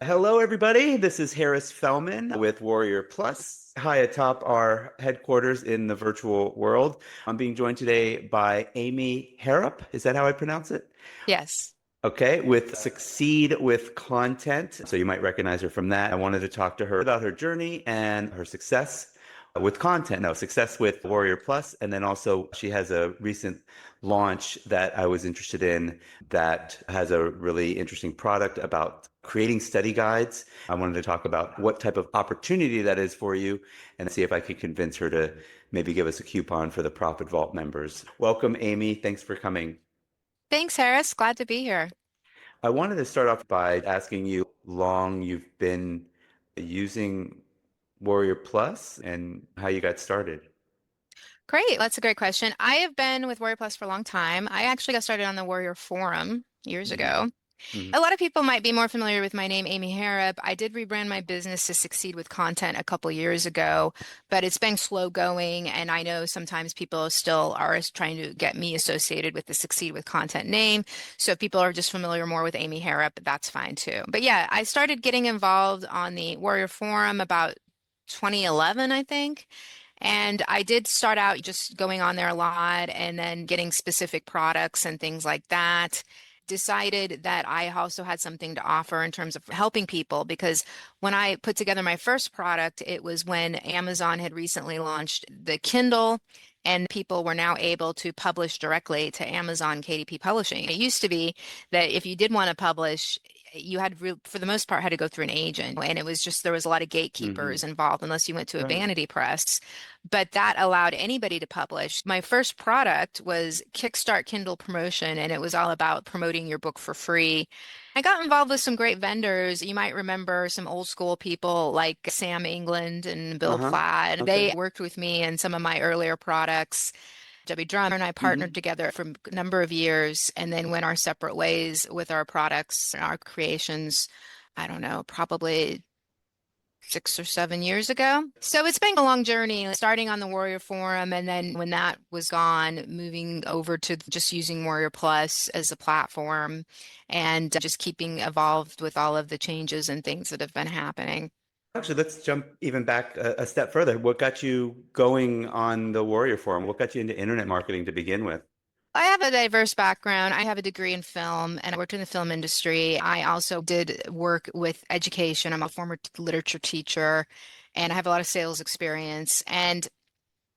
Hello, everybody. This is Harris Fellman with Warrior Plus, high atop our headquarters in the virtual world. I'm being joined today by Amy Harrop. Is that how I pronounce it? Yes. Okay, with Succeed with Content. So you might recognize her from that. I wanted to talk to her about her journey and her success with content. No, success with Warrior Plus. And then also, she has a recent launch that I was interested in that has a really interesting product about creating study guides. I wanted to talk about what type of opportunity that is for you and see if I could convince her to maybe give us a coupon for the Profit Vault members. Welcome, Amy. Thanks for coming. Thanks, Harris. Glad to be here. I wanted to start off by asking you long you've been using Warrior Plus and how you got started. Great. That's a great question. I have been with Warrior Plus for a long time. I actually got started on the Warrior Forum years Hmm. ago. Hmm. A lot of people might be more familiar with my name, Amy Harrop. I did rebrand my business to Succeed with Content a couple years ago, but it's been slow going. And I know sometimes people still are trying to get me associated with the Succeed with Content name. So if people are just familiar more with Amy Harrop, that's fine too. But yeah, I started getting involved on the Warrior Forum about 2011, I think. And I did start out just going on there a lot and then getting specific products and things like that. Decided that I also had something to offer in terms of helping people because when I put together my first product, it was when Amazon had recently launched the Kindle and people were now able to publish directly to Amazon KDP Publishing. It used to be that if you did want to publish, you had for the most part had to go through an agent and it was just there was a lot of Hmm. gatekeepers involved unless you went to a Right. vanity press, but that allowed anybody to publish. My first product was Kickstart Kindle Promotion, and it was all about promoting your book for free. I got involved with some great vendors. You might remember some old school people like Sam England and Bill Uh-huh. Platt. Okay. They worked with me in some of my earlier products. Debbie Drummer and I partnered Hmm. together for a number of years and then went our separate ways with our products and our creations. I don't know, probably 6 or 7 years ago. So it's been a long journey, starting on the Warrior Forum, and then when that was gone, moving over to just using Warrior Plus as a platform and just keeping evolved with all of the changes and things that have been happening. Actually, let's jump even back a step further. What got you going on the Warrior Forum? What got you into internet marketing to begin with? I have a diverse background. I have a degree in film and I worked in the film industry. I also did work with education. I'm a former literature teacher and I have a lot of sales experience. And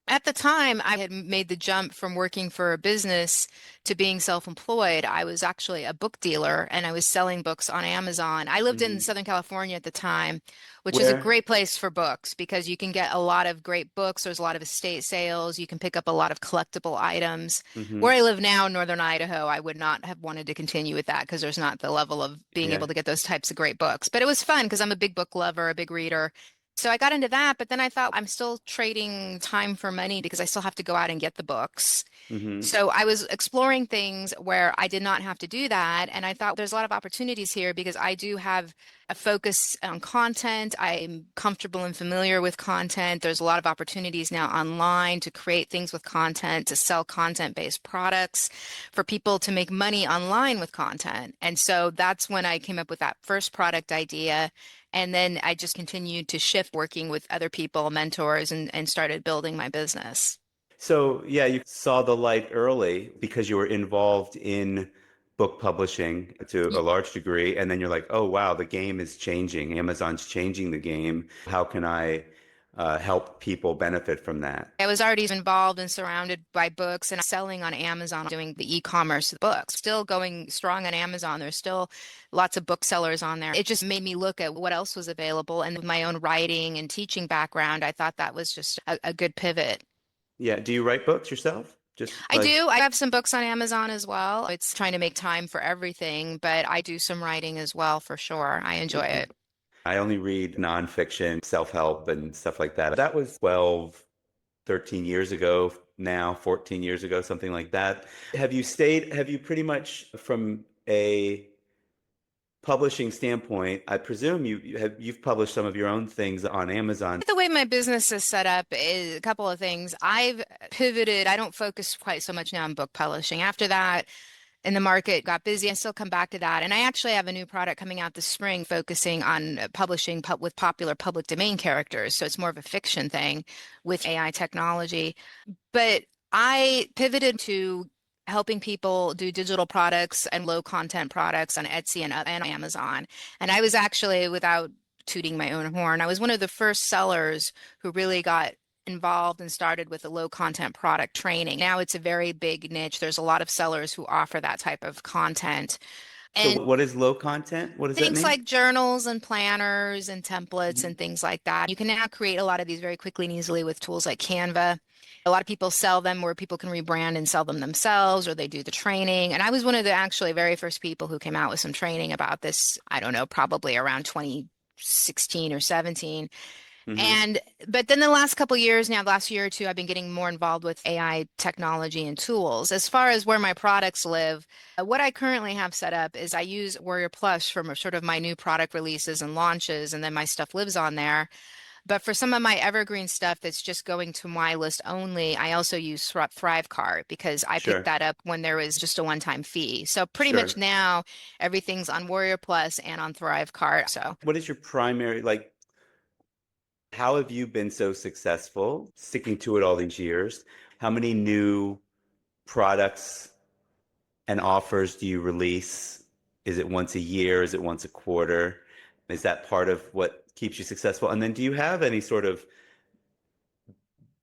at the time, I had made the jump from working for a business to being self-employed. I was actually a book dealer and I was selling books on Amazon. I lived in Hmm. Southern California at the time, which is a Where? great place for books because you can get a lot of great books. There's a lot of estate sales. You can pick up a lot of collectible items. Hmm. Where I live now, in Northern Idaho, I would not have wanted to continue with that because there's not the level of being Yeah. able to get those types of great books. But it was fun because I'm a big book lover, a big reader. So I got into that, but then I thought I'm still trading time for money because I still have to go out and get the books. Hmm. So I was exploring things where I did not have to do that. And I thought there's a lot of opportunities here because I do have a focus on content. I'm comfortable and familiar with content. There's a lot of opportunities now online to create things with content, to sell content-based products, for people to make money online with content. And so that's when I came up with that first product idea. And then I just continued to shift working with other people, mentors, and started building my business. So, yeah, you saw the light early because you were involved in book publishing to a large degree. And then you're like, oh, wow, the game is changing. Amazon's changing the game. How can I help people benefit from that? I was already involved and surrounded by books and selling on Amazon, doing the e-commerce books, still going strong on Amazon. There's still lots of booksellers on there. It just made me look at what else was available. And with my own writing and teaching background, I thought that was just a good pivot. Yeah. Do you write books yourself? Just I like, do. I have some books on Amazon as well. It's trying to make time for everything, but I do some writing as well for sure. I enjoy okay. it. I only read nonfiction, self-help, and stuff like that. That was 12, 13 years ago now, 14 years ago, something like that. Have you pretty much from a publishing standpoint, I presume you've published some of your own things on Amazon. The way my business is set up is a couple of things. I've pivoted. I don't focus quite so much now on book publishing. After that, and the market got busy. I still come back to that. And I actually have a new product coming out this spring focusing on publishing with popular public domain characters. So it's more of a fiction thing with AI technology. But I pivoted to helping people do digital products and low content products on Etsy and Amazon. And I was actually, without tooting my own horn, I was one of the first sellers who really got involved and started with a low content product training. Now it's a very big niche. There's a lot of sellers who offer that type of content. So And what is low content? What does that things mean? like journals and planners and templates Mhm. and things like that. You can now create a lot of these very quickly and easily with tools like Canva. A lot of people sell them where people can rebrand and sell them themselves, or they do the training. And I was one of the actually very first people who came out with some training about this, I don't know, probably around 2016 or 17. Hmm. And but then the last couple years now, the last year or two, I've been getting more involved with AI technology and tools. As far as where my products live, what I currently have set up is I use Warrior Plus for sort of my new product releases and launches, and then my stuff lives on there. But for some of my evergreen stuff that's just going to my list only, I also use Thrivecart because I picked Sure. that up when there was just a one-time fee. So pretty much Sure. now everything's on Warrior Plus and on Thrivecart. So What is your primary, like, how have you been so successful sticking to it all these years? How many new products and offers do you release? Is it once a year? Is it once a quarter? Is that part of what keeps you successful? And then do you have any sort of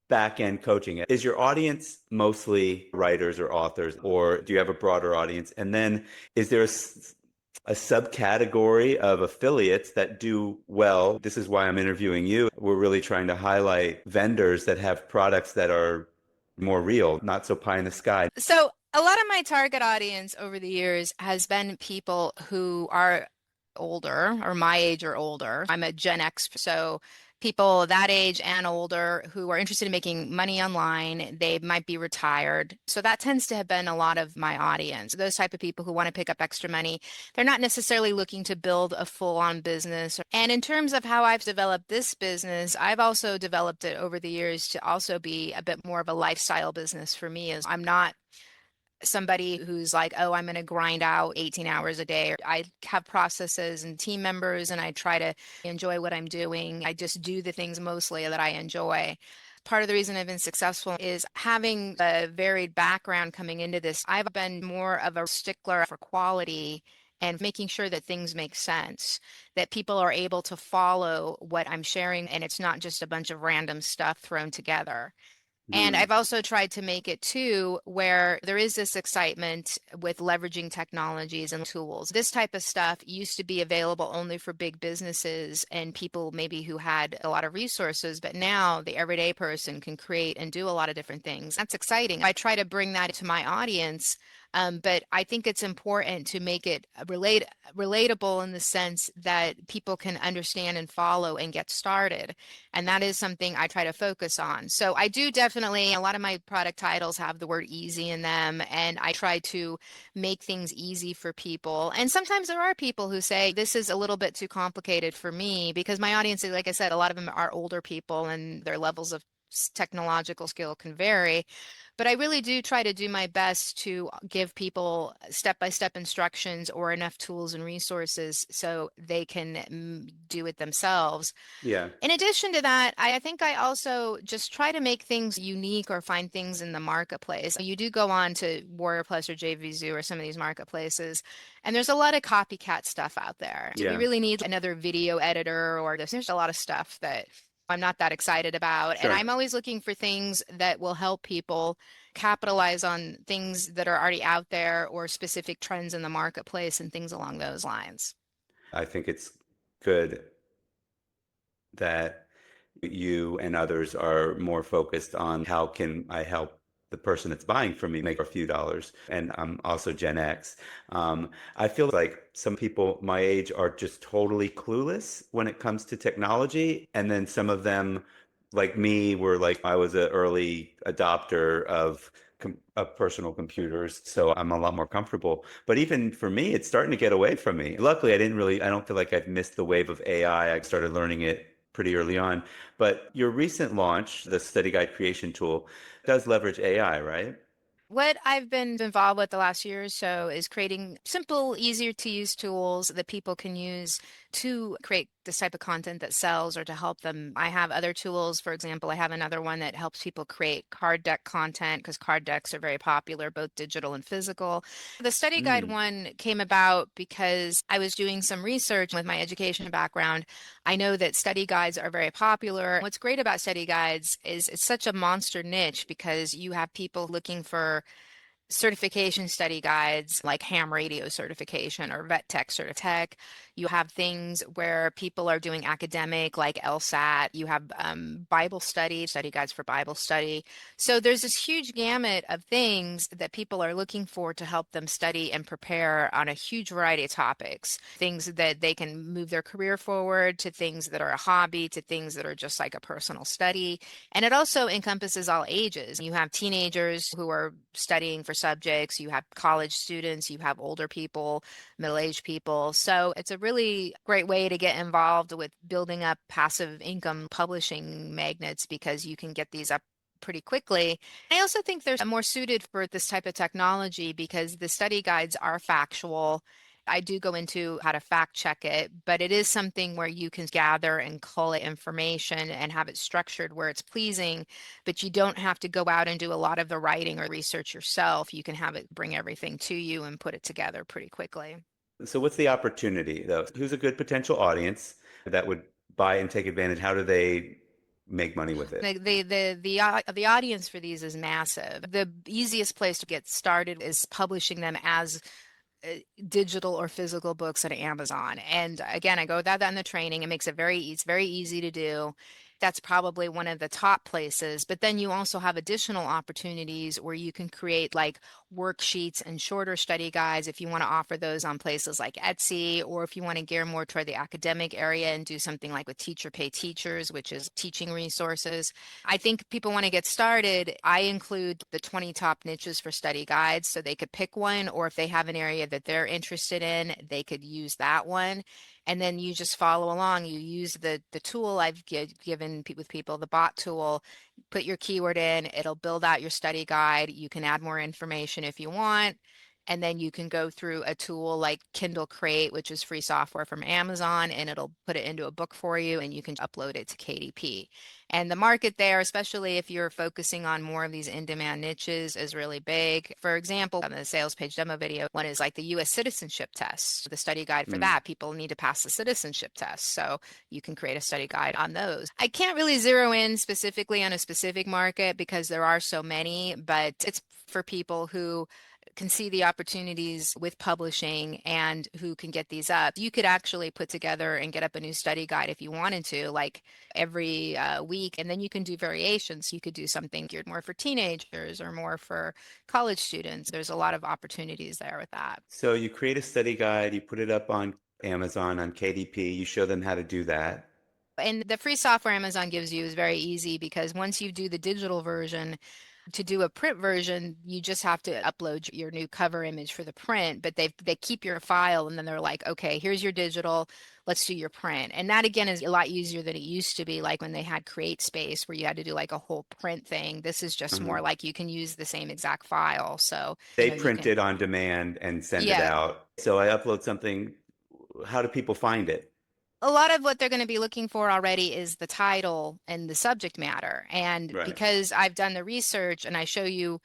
back end coaching? Is your audience mostly writers or authors, or do you have a broader audience? And then is there a subcategory of affiliates that do well? This is why I'm interviewing you. We're really trying to highlight vendors that have products that are more real, not so pie in the sky. So a lot of my target audience over the years has been people who are older or my age or older. I'm a Gen X, so people that age and older who are interested in making money online. They might be retired. So that tends to have been a lot of my audience. Those type of people who want to pick up extra money. They're not necessarily looking to build a full-on business. And in terms of how I've developed this business, I've also developed it over the years to also be a bit more of a lifestyle business for me. As I'm not somebody who's like, oh, I'm going to grind out 18 hours a day. I have processes and team members, and I try to enjoy what I'm doing. I just do the things mostly that I enjoy. Part of the reason I've been successful is having a varied background coming into this. I've been more of a stickler for quality and making sure that things make sense, that people are able to follow what I'm sharing, and it's not just a bunch of random stuff thrown together. And Hmm. I've also tried to make it too where there is this excitement with leveraging technologies and tools. This type of stuff used to be available only for big businesses and people maybe who had a lot of resources, but now the everyday person can create and do a lot of different things. That's exciting. I try to bring that to my audience, but I think it's important to make it relatable in the sense that people can understand and follow and get started. And that is something I try to focus on. So I do definitely, a lot of my product titles have the word easy in them, and I try to make things easy for people. And sometimes there are people who say, this is a little bit too complicated for me because my audience, like I said, a lot of them are older people and their levels of technological skill can vary. But I really do try to do my best to give people step-by-step instructions or enough tools and resources so they can do it themselves. Yeah. In addition to that, I think I also just try to make things unique or find things in the marketplace. You do go on to Warrior Plus or JVZoo or some of these marketplaces, and there's a lot of copycat stuff out there. Do we Yeah. really need another video editor or there's a lot of stuff that I'm not that excited about. And Sure. I'm always looking for things that will help people capitalize on things that are already out there or specific trends in the marketplace and things along those lines. I think it's good that you and others are more focused on how can I help the person that's buying from me make a few dollars. And I'm also Gen X. I feel like some people my age are just totally clueless when it comes to technology. And then some of them, like me, were like, I was an early adopter of personal computers. So I'm a lot more comfortable. But even for me, it's starting to get away from me. Luckily, I don't feel like I've missed the wave of AI. I started learning it pretty early on. But your recent launch, the Study Guide Creation Tool, does leverage AI, right? What I've been involved with the last year or so is creating simple, easier to use tools that people can use to create this type of content that sells or to help them. I have other tools. For example, I have another one that helps people create card deck content because card decks are very popular, both digital and physical. The study guide Mm. one came about because I was doing some research with my education background. I know that study guides are very popular. What's great about study guides is it's such a monster niche because you have people looking for certification study guides like ham radio certification or vet tech certitech. You have things where people are doing academic like LSAT. You have Bible study guides for Bible study. So there's this huge gamut of things that people are looking for to help them study and prepare on a huge variety of topics. Things that they can move their career forward to things that are a hobby to things that are just like a personal study. And it also encompasses all ages. You have teenagers who are studying for subjects, you have college students, you have older people, middle-aged people. So it's a really great way to get involved with building up passive income publishing magnets because you can get these up pretty quickly. I also think they're more suited for this type of technology because the study guides are factual. I do go into how to fact check it, but it is something where you can gather and collate information and have it structured where it's pleasing, but you don't have to go out and do a lot of the writing or research yourself. You can have it bring everything to you and put it together pretty quickly. So what's the opportunity though? Who's a good potential audience that would buy and take advantage? How do they make money with it? The audience for these is massive. The easiest place to get started is publishing them as uh, digital or physical books on Amazon. And again, I go with that in the training. It makes it it's very easy to do. That's probably one of the top places. But then you also have additional opportunities where you can create like worksheets and shorter study guides if you want to offer those on places like Etsy, or if you want to gear more toward the academic area and do something like with Teacher Pay Teachers, which is teaching resources. I think people want to get started. I include the 20 top niches for study guides so they could pick one, or if they have an area that they're interested in, they could use that one. And then you just follow along. You use the tool I've given with people, the bot tool, put your keyword in, it'll build out your study guide. You can add more information if you want. And then you can go through a tool like Kindle Crate, which is free software from Amazon, and it'll put it into a book for you and you can upload it to KDP. And the market there, especially if you're focusing on more of these in-demand niches, is really big. For example, on the sales page demo video, one is like the US citizenship test. The study guide for Mm. that, people need to pass the citizenship test. So you can create a study guide on those. I can't really zero in specifically on a specific market because there are so many, but it's for people who can see the opportunities with publishing and who can get these up. You could actually put together and get up a new study guide if you wanted to, like every week, and then you can do variations. You could do something geared more for teenagers or more for college students. There's a lot of opportunities there with that. So you create a study guide, you put it up on Amazon, on KDP, you show them how to do that. And the free software Amazon gives you is very easy because once you do the digital version, to do a print version, you just have to upload your new cover image for the print, but they keep your file and then they're like, okay, here's your digital, let's do your print. And that again is a lot easier than it used to be, like when they had Create Space where you had to do like a whole print thing. This is just Uh-huh. more like you can use the same exact file. So, They you print can, it on demand and send it yeah. out. So I upload something. How do people find it? A lot of what they're going to be looking for already is the title and the subject matter. And Right. because I've done the research and I show you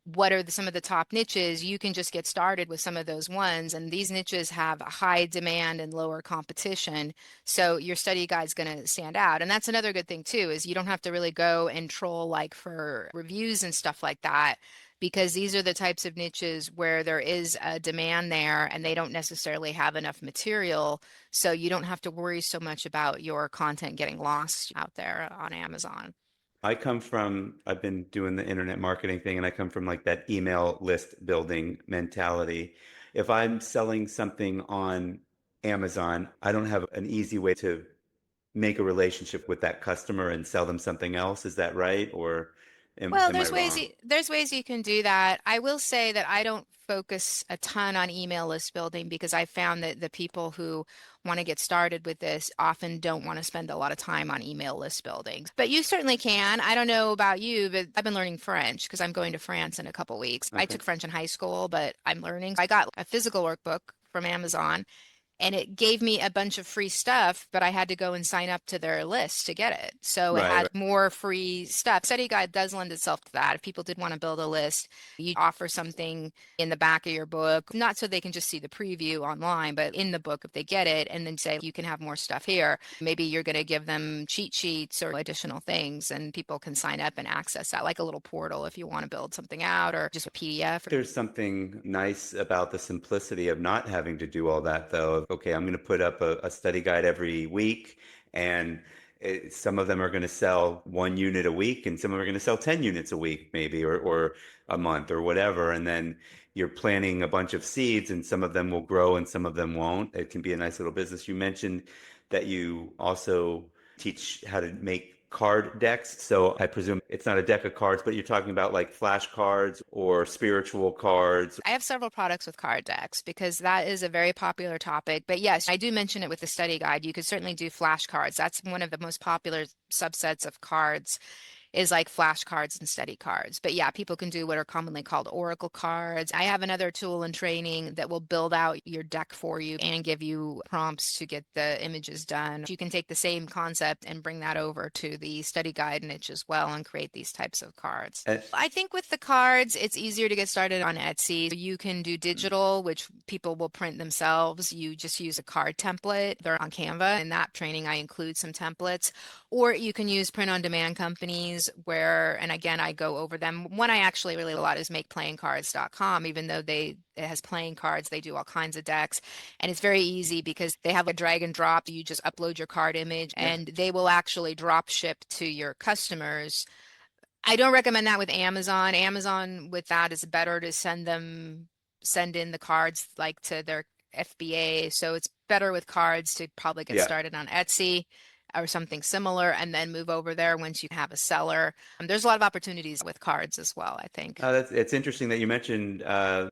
what are some of the top niches, you can just get started with some of those ones. And these niches have a high demand and lower competition. So your study guide's going to stand out. And that's another good thing too, is you don't have to really go and troll like for reviews and stuff like that, because these are the types of niches where there is a demand there and they don't necessarily have enough material. So you don't have to worry so much about your content getting lost out there on Amazon. I've been doing the internet marketing thing, and I come from like that email list building mentality. If I'm selling something on Amazon, I don't have an easy way to make a relationship with that customer and sell them something else. Is that right? Or Well, Am I wrong? there's ways you can do that. I will say that I don't focus a ton on email list building because I found that the people who want to get started with this often don't want to spend a lot of time on email list building. But you certainly can. I don't know about you, but I've been learning French because I'm going to France in a couple weeks. I Okay. took French in high school, but I'm learning. I got a physical workbook from Amazon and it gave me a bunch of free stuff, but I had to go and sign up to their list to get it. So it Right, had right. more free stuff. Study guide does lend itself to that. If people did want to build a list, you offer something in the back of your book, not so they can just see the preview online, but in the book if they get it, and then say you can have more stuff here. Maybe you're going to give them cheat sheets or additional things, and people can sign up and access that, like a little portal if you want to build something out or just a PDF. There's something nice about the simplicity of not having to do all that, though. Okay, I'm going to put up a study guide every week, and some of them are going to sell 1 unit a week, and some of them are going to sell 10 units a week, maybe, or a month, or whatever. And then you're planting a bunch of seeds, and some of them will grow and some of them won't. It can be a nice little business. You mentioned that you also teach how to make card decks. So I presume it's not a deck of cards, but you're talking about like flashcards or spiritual cards. I have several products with card decks because that is a very popular topic. But yes, I do mention it with the study guide. You could certainly do flashcards. That's one of the most popular subsets of cards is like flashcards and study cards. But yeah, people can do what are commonly called oracle cards. I have another tool in training that will build out your deck for you and give you prompts to get the images done. You can take the same concept and bring that over to the study guide niche as well and create these types of cards. And I think with the cards, it's easier to get started on Etsy. You can do digital, which people will print themselves. You just use a card template. They're on Canva. In that training, I include some templates. Or you can use print on demand companies where, and again, I go over them. One I actually really a lot is makeplayingcards.com, even though it has playing cards, they do all kinds of decks. And it's very easy because they have a drag and drop. You just upload your card image yeah, and they will actually drop ship to your customers. I don't recommend that with Amazon. Amazon with that is better to send in the cards like to their FBA. So it's better with cards to probably get yeah. started on Etsy or something similar and then move over there once you have a seller. There's a lot of opportunities with cards as well, I think. It's interesting that you mentioned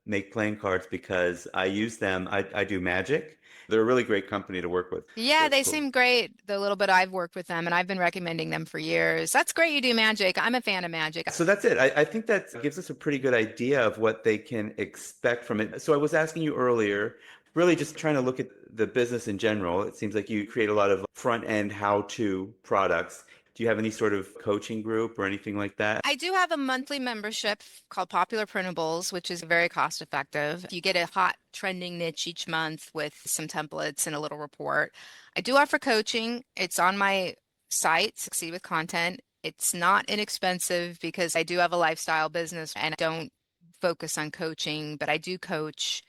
make playing cards because I use them. I do Magic. They're a really great company to work with. Yeah, That's they cool. seem great. The little bit I've worked with them, and I've been recommending them for years. That's great you do magic. I'm a fan of magic. So that's it. I think that gives us a pretty good idea of what they can expect from it. So I was asking you earlier, really just trying to look at the business in general. It seems like you create a lot of front end how-to products. Do you have any sort of coaching group or anything like that? I do have a monthly membership called Popular Printables, which is very cost effective. You get a hot trending niche each month with some templates and a little report. I do offer coaching. It's on my site, Succeed with Content. It's not inexpensive because I do have a lifestyle business and I don't focus on coaching, but I do coach.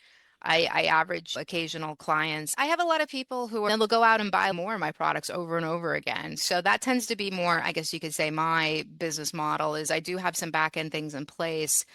I average occasional clients. I have a lot of people who are, then they'll go out and buy more of my products over and over again. So that tends to be more, I guess you could say my business model is I do have some back end things in place,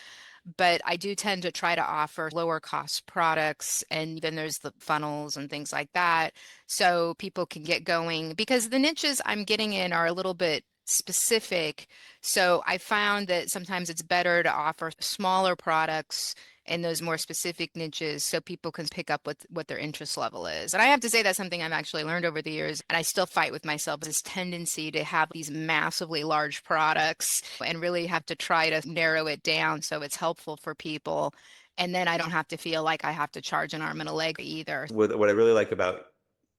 but I do tend to try to offer lower cost products. And then there's the funnels and things like that. So people can get going because the niches I'm getting in are a little bit specific. So I found that sometimes it's better to offer smaller products in those more specific niches so people can pick up what their interest level is. And I have to say that's something I've actually learned over the years. And I still fight with myself this tendency to have these massively large products and really have to try to narrow it down so it's helpful for people. And then I don't have to feel like I have to charge an arm and a leg either. What I really like about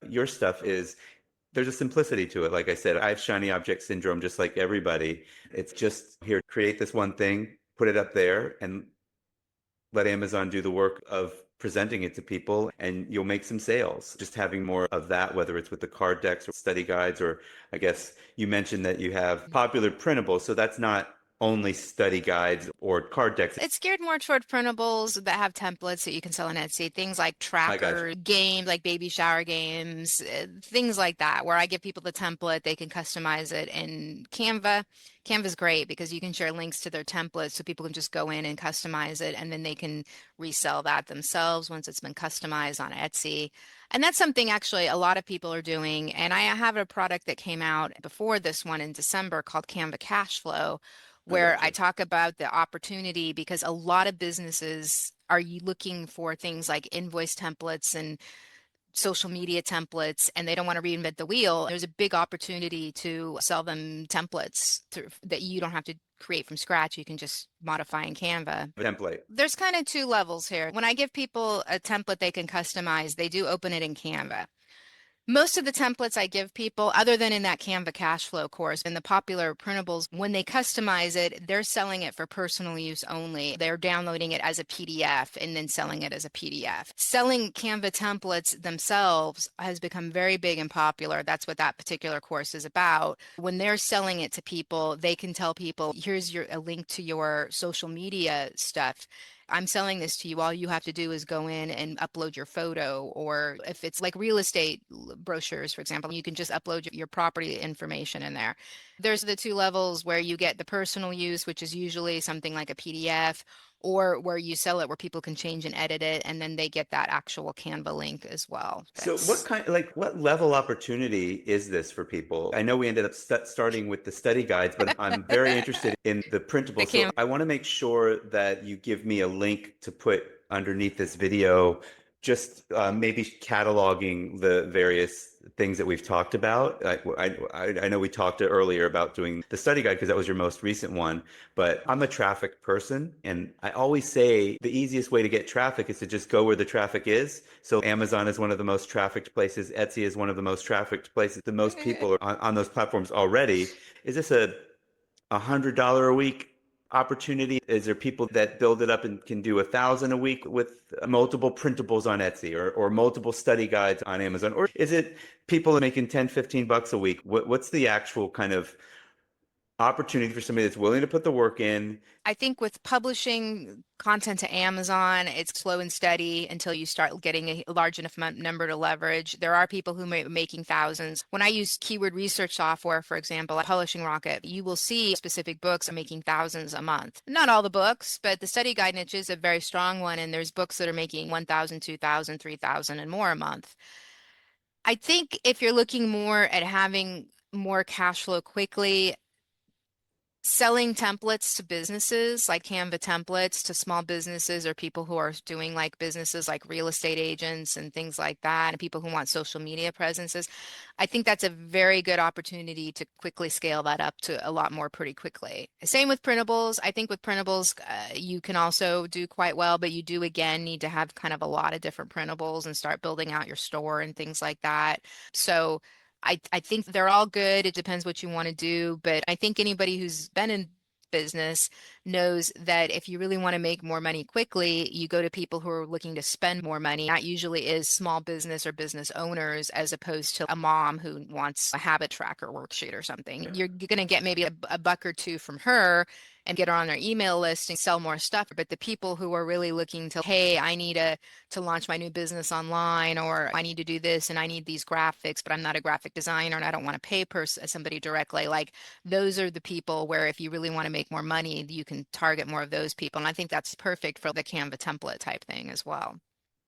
your stuff is there's a simplicity to it. Like I said, I have shiny object syndrome just like everybody. It's just here, create this one thing, put it up there, and let Amazon do the work of presenting it to people, and you'll make some sales. Just having more of that, whether it's with the card decks or study guides, or I guess you mentioned that you have popular printables. So that's not only study guides or card decks. It's geared more toward printables that have templates that you can sell on Etsy. Things like I got you. tracker games, like baby shower games, things like that, where I give people the template, they can customize it in Canva. Canva's great because you can share links to their templates so people can just go in and customize it and then they can resell that themselves once it's been customized on Etsy. And that's something actually a lot of people are doing. And I have a product that came out before this one in December called Canva Cash Flow I where I gotcha. talk about the opportunity because a lot of businesses are you looking for things like invoice templates and social media templates, and they don't want to reinvent the wheel. There's a big opportunity to sell them templates that you don't have to create from scratch. You can just modify in Canva. Template. There's kind of two levels here. When I give people a template they can customize, they do open it in Canva. Most of the templates I give people, other than in that Canva cash flow course, in the popular printables, when they customize it, they're selling it for personal use only. They're downloading it as a PDF and then selling it as a PDF. Selling Canva templates themselves has become very big and popular. That's what that particular course is about. When they're selling it to people, they can tell people, here's a link to your social media stuff. I'm selling this to you. All you have to do is go in and upload your photo, or if it's like real estate brochures, for example, you can just upload your property information in there. There's the two levels where you get the personal use, which is usually something like a PDF, or where you sell it where people can change and edit it, and then they get that actual Canva link as well. So what That's kind, like what level opportunity is this for people? I know we ended up starting with the study guides, but I'm very interested in the the printable. So Canva. I want to make sure that you give me a link to put underneath this video, just maybe cataloging the various things that we've talked about. I know we talked earlier about doing the study guide because that was your most recent one, but I'm a traffic person. And I always say the easiest way to get traffic is to just go where the traffic is. So Amazon is one of the most trafficked places. Etsy is one of the most trafficked places. The most people are on those platforms already. Is this $100 a week opportunity? Is there people that build it up and can do 1,000 a week with multiple printables on Etsy or multiple study guides on Amazon? Or is it people making 10, $15 a week? What's the actual kind of opportunity for somebody that's willing to put the work in? I think with publishing content to Amazon, it's slow and steady until you start getting a large enough number to leverage. There are people who may be making thousands. When I use keyword research software, for example, like Publishing Rocket, you will see specific books are making thousands a month. Not all the books, but the study guide niche is a very strong one, and there's books that are making 1,000, 2,000, 3,000, and more a month. I think if you're looking more at having more cash flow quickly, selling templates to businesses like Canva templates to small businesses or people who are doing like businesses like real estate agents and things like that, and people who want social media presences. I think that's a very good opportunity to quickly scale that up to a lot more pretty quickly. Same with printables. I think with printables, you can also do quite well, but you do again need to have kind of a lot of different printables and start building out your store and things like that. So I think they're all good. It depends what you want to do, but I think anybody who's been in business knows that if you really want to make more money quickly, you go to people who are looking to spend more money. That usually is small business or business owners as opposed to a mom who wants a habit tracker worksheet or something. You're going to get maybe a buck or two from her and get her on their email list and sell more stuff. But the people who are really looking to, hey, I need to launch my new business online, or I need to do this and I need these graphics, but I'm not a graphic designer and I don't want to pay somebody directly. Like those are the people where if you really want to make more money, you can target more of those people. And I think that's perfect for the Canva template type thing as well.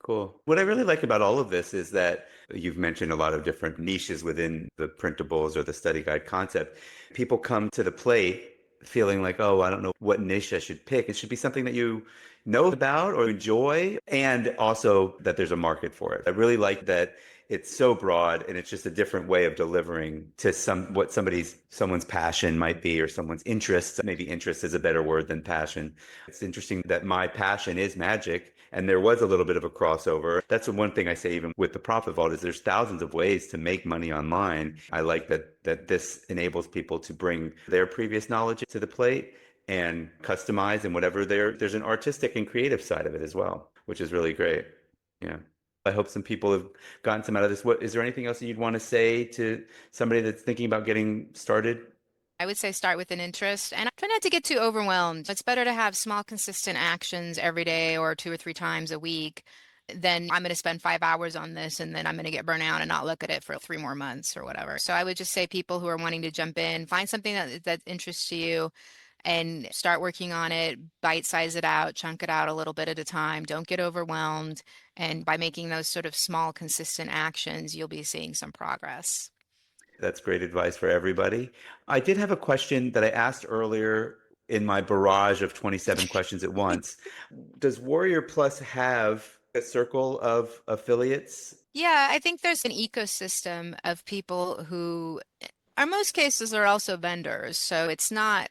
Cool. What I really like about all of this is that you've mentioned a lot of different niches within the printables or the study guide concept. People come to the plate feeling like, oh, I don't know what niche I should pick. It should be something that you know about or enjoy, and also that there's a market for it. I really like that it's so broad and it's just a different way of delivering to what someone's passion might be or someone's interest. Maybe interest is a better word than passion. It's interesting that my passion is magic, and there was a little bit of a crossover. That's the one thing I say even with the Profit Vault is there's thousands of ways to make money online. I like that this enables people to bring their previous knowledge to the plate and customize, and whatever there's an artistic and creative side of it as well, which is really great. Yeah. I hope some people have gotten some out of this. What is there anything else that you'd want to say to somebody that's thinking about getting started? I would say start with an interest and try not to get too overwhelmed. It's better to have small, consistent actions every day or two or three times a week than I'm going to spend 5 hours on this and then I'm going to get burnt out and not look at it for 3 more months or whatever. So I would just say people who are wanting to jump in, find something that interests you and start working on it, bite size it out, chunk it out a little bit at a time. Don't get overwhelmed. And by making those sort of small, consistent actions, you'll be seeing some progress. That's great advice for everybody. I did have a question that I asked earlier in my barrage of 27 questions at once. Does Warrior Plus have a circle of affiliates? Yeah, I think there's an ecosystem of people who, in most cases, are also vendors. So it's not,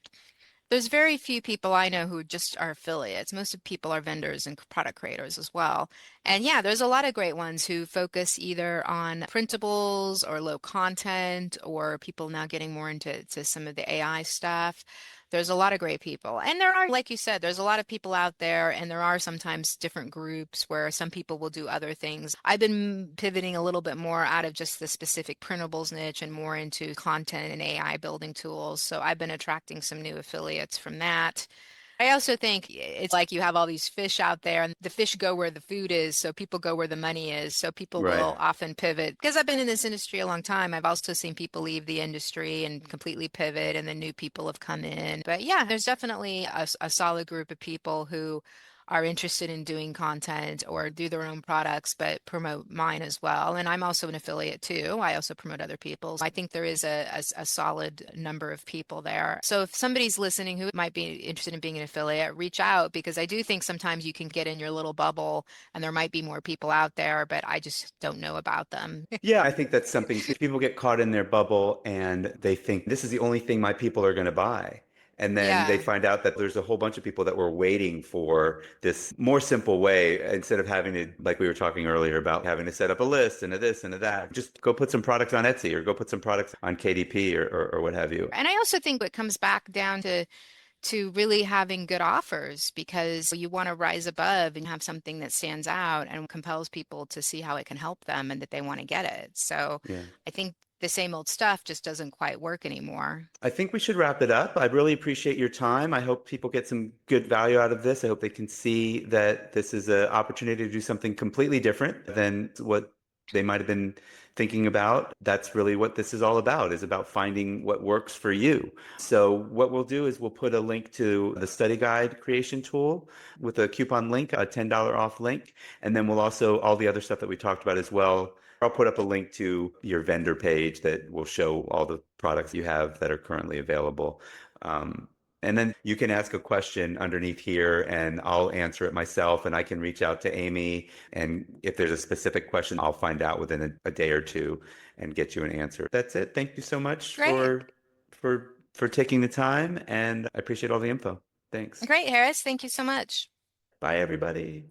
there's very few people I know who just are affiliates. Most of people are vendors and product creators as well. And yeah, there's a lot of great ones who focus either on printables or low content, or people now getting more into some of the AI stuff. There's a lot of great people. And there are, like you said, there's a lot of people out there, and there are sometimes different groups where some people will do other things. I've been pivoting a little bit more out of just the specific printables niche and more into content and AI building tools. So I've been attracting some new affiliates from that. I also think it's like you have all these fish out there, and the fish go where the food is, so people go where the money is. So people Right. will often pivot. Because I've been in this industry a long time, I've also seen people leave the industry and completely pivot, and then new people have come in. But yeah, there's definitely a solid group of people who are interested in doing content or do their own products, but promote mine as well. And I'm also an affiliate too. I also promote other people's. I think there is a solid number of people there. So if somebody's listening who might be interested in being an affiliate, reach out, because I do think sometimes you can get in your little bubble and there might be more people out there, but I just don't know about them. Yeah, I think that's something too. People get caught in their bubble and they think this is the only thing my people are going to buy. And then they Yeah. find out that there's a whole bunch of people that were waiting for this more simple way instead of having to, like we were talking earlier about having to set up a list and a this and a that. Just go put some products on Etsy or go put some products on KDP or what have you. And I also think it comes back down to really having good offers, because you want to rise above and have something that stands out and compels people to see how it can help them and that they want to get it. So Yeah. I think the same old stuff just doesn't quite work anymore. I think we should wrap it up. I really appreciate your time. I hope people get some good value out of this. I hope they can see that this is an opportunity to do something completely different than what they might have been thinking about. That's really what this is all about, is about finding what works for you. So what we'll do is we'll put a link to the study guide creation tool with a coupon link, a $10 off link. And then we'll also, all the other stuff that we talked about as well. I'll put up a link to your vendor page that will show all the products you have that are currently available. Um, and then you can ask a question underneath here and I'll answer it myself, and I can reach out to Amy. And if there's a specific question, I'll find out within a day or two and get you an answer. That's it. Thank you so much Great. for taking the time, and I appreciate all the info. Thanks. Great, Harris. Thank you so much. Bye, everybody.